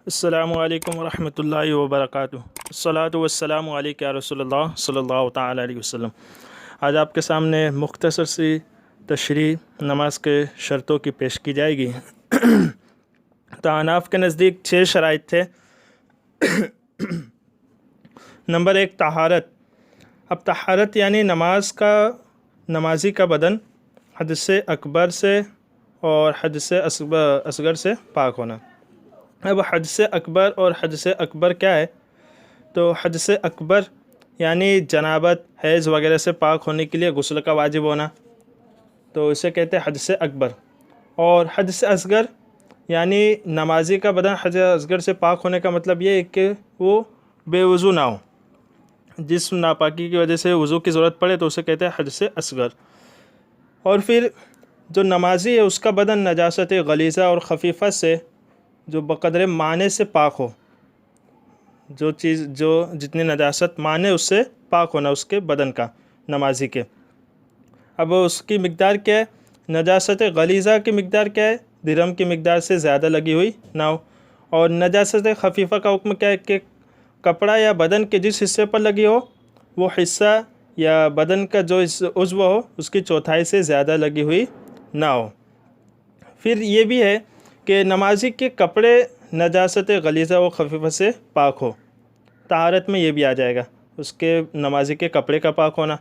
अस्सलामु अलैकुम वरहमतुल्लाहि वबरकातुहू। अस्सलातु वस्सलामु अलैका या रसूलल्लाह सल्लल्लाहु तआला अलैहि वसल्लम। आज आपके सामने मुख्तसर सी तशरीह नमाज के शर्तों की पेश की जाएगी। तो अहनाफ के नज़दीक 6 शराइत थे। नंबर 1 तहारत। अब तहारत यानी नमाजी का बदन हदस अकबर से और हदस असगर से पाक होना। अब हदस अकबर और हदस अकबर क्या है? तो हदस अकबर यानी जनाबत, हैज़ वगैरह से पाक होने के लिए गुस्ल का वाजिब होना, तो इसे कहते हैं हदस अकबर। और हदस असगर यानी नमाजी का बदन हदस असगर से पाक होने का मतलब ये है कि वो बेवज़ू ना हो, जिस नापाकी की वजह से वज़ू की ज़रूरत पड़े तो उसे कहते हैं हदस असगर। और फिर जो नमाजी है उसका बदन नजासत गलीज़ा और ख़फ़ीफ़ा से जो बक़दर माने से पाक हो, जो जितनी नजासत माने उससे पाक होना उसके बदन का, नमाजी के। अब उसकी मिक़दार क्या है? नजासत गलीज़ा की मिक़दार क्या है? दिरहम की मिक़दार से ज़्यादा लगी हुई ना हो। और नजासत ख़फ़ीफ़ा का हुक्म क्या है कि कपड़ा या बदन के जिस हिस्से पर लगी हो वो हिस्सा या बदन का जो उज़्व हो उसकी चौथाई से ज़्यादा लगी हुई ना हो। फिर ये भी है कि नमाजी के कपड़े नजासत गलीज़ा व ख़फ़ीफ़ा से पाक हो। तहारत में ये भी आ जाएगा, उसके नमाजी के कपड़े का पाक होना।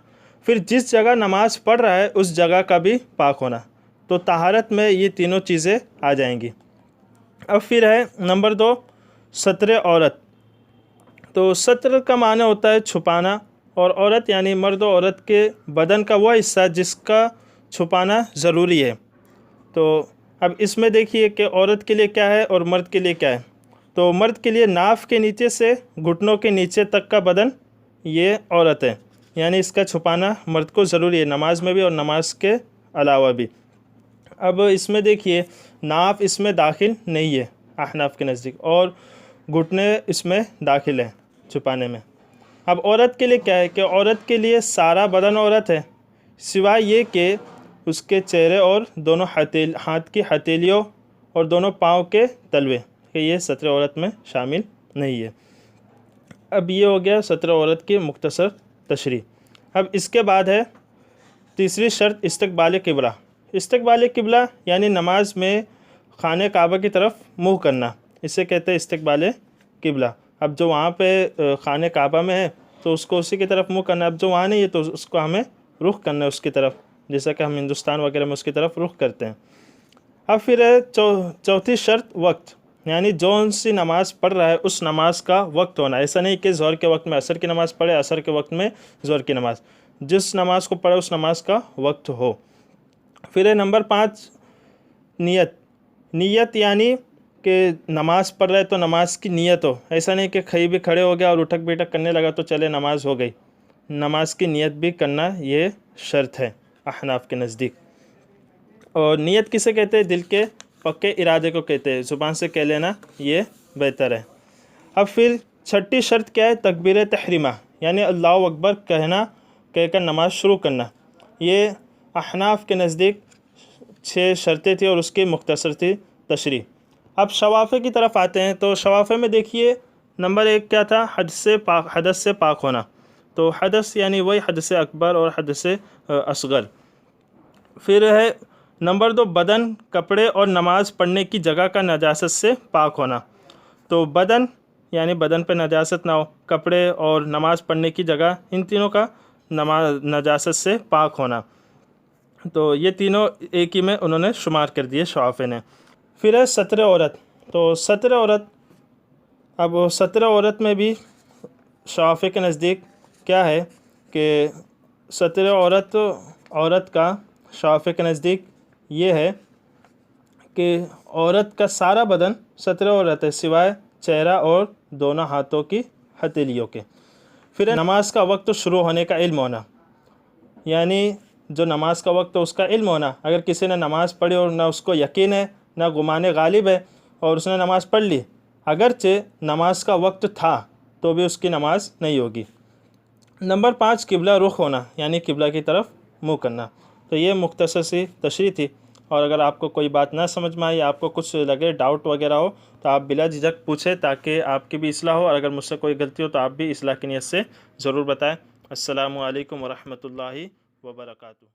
फिर जिस जगह नमाज पढ़ रहा है उस जगह का भी पाक होना। तो तहारत में ये तीनों चीज़ें आ जाएंगी। अब फिर है नंबर 2 सत्र औरत। तो सत्र का माना होता है छुपाना, और औरत यानी मर्द और औरत के बदन का वह हिस्सा जिसका छुपाना ज़रूरी है। तो अब इसमें देखिए कि औरत के लिए क्या है और मर्द के लिए क्या है। तो मर्द के लिए नाफ के नीचे से घुटनों के नीचे तक का बदन ये औरत है, यानी इसका छुपाना मर्द को ज़रूरी है, नमाज में भी और नमाज के अलावा भी। अब इसमें देखिए नाफ इसमें दाखिल नहीं है अहनाफ के नज़दीक, और घुटने इसमें दाखिल है छुपाने में। अब औरत के लिए क्या है कि औरत के लिए सारा बदन औरत है, सिवाय ये कि उसके चेहरे और दोनों हाथ की हथेलियों और दोनों पाँव के तलवे, कि ये सत्र औरत में शामिल नहीं है। अब ये हो गया सत्र औरत की मुख्तसर तशरीह। अब इसके बाद है तीसरी शर्त इस्तकबाल क़िबला। इस्तकबाल क़िबला यानी नमाज में खाने काबा की तरफ मुँह करना, इसे कहते हैं इस्तकबाल क़िबला। अब जो वहाँ पे खाने काबा में है तो उसको उसी की तरफ मुँह करना। अब जो वहाँ नहीं है तो उसको हमें रुख करना है उसकी तरफ, जैसा कि हम हिंदुस्तान वगैरह में उसकी तरफ रुख करते हैं। अब फिर है चौथी शर्त वक्त, यानी जौन सी नमाज़ पढ़ रहा है उस नमाज का वक्त होना। ऐसा नहीं कि ज़ोहर के वक्त में असर की नमाज़ पढ़े, असर के वक्त में ज़ोहर की नमाज़, जिस नमाज़ को पढ़े उस नमाज का वक्त हो। फिर है नंबर 5 नियत। नियत यानी कि नमाज़ पढ़ रहे तो नमाज की नियत हो, ऐसा नहीं कि कहीं भी खड़े हो गया और उठक बैठक करने लगा तो चले नमाज हो गई। नमाज की नियत भी करना ये शर्त है अहनाफ के नज़दीक। और नियत किसे कहते हैं? दिल के पक्के इरादे को कहते हैं, ज़ुबान से कह लेना ये बेहतर है। अब फिर छठी शर्त क्या है? तकबीर तहरीमा, यानी अल्लाहु अकबर कहकर नमाज शुरू करना। ये अहनाफ के नज़दीक 6 शर्तें थी और उसकी मुख्तसर थी तशरीह। अब शवाफ़े की तरफ आते हैं। तो शवाफ़े में देखिए नंबर 1 क्या था? हदस से पाक होना। तो हदस यानी वही हदस अकबर और हदस असगर। फिर है नंबर 2 बदन, कपड़े और नमाज़ पढ़ने की जगह का नजासत से पाक होना। तो बदन यानी बदन पे नजासत ना हो, कपड़े और नमाज़ पढ़ने की जगह, इन तीनों का नजासत से पाक होना। तो ये तीनों एक ही में उन्होंने शुमार कर दिए शवाफ़े ने। फिर है सत्र औरत। तो सत्र औरत, अब सत्र औरत में भी शवाफ़े के नज़दीक क्या है कि सत्र औरत का शवाफ़े के नज़दीक ये है कि औरत का सारा बदन सत्र औरत है, सिवाय चेहरा और दोनों हाथों की हथेलियों के। फिर नमाज का वक्त शुरू होने का इल्म होना, यानी जो नमाज का वक्त है उसका इल्म होना। अगर किसी ने नमाज़ पढ़ी और ना उसको यकीन है ना गुमाने गालिब है और उसने नमाज़ पढ़ ली, अगरचे नमाज का वक्त था तो भी उसकी नमाज नहीं होगी। नंबर 5 किबला रुख होना, यानी किबला की तरफ मुँह करना। तो ये मुख्तसर सी तशरीह थी। और अगर आपको कोई बात ना समझ में आई, आपको कुछ लगे डाउट वगैरह हो, तो आप बिला झिझक पूछें ताकि आपकी भी इस्लाह हो, और अगर मुझसे कोई गलती हो तो आप भी इस्लाह की नीयत से ज़रूर बताएं। अस्सलामु अलैकुम वरहमतुल्लाहि वबरकातुहू।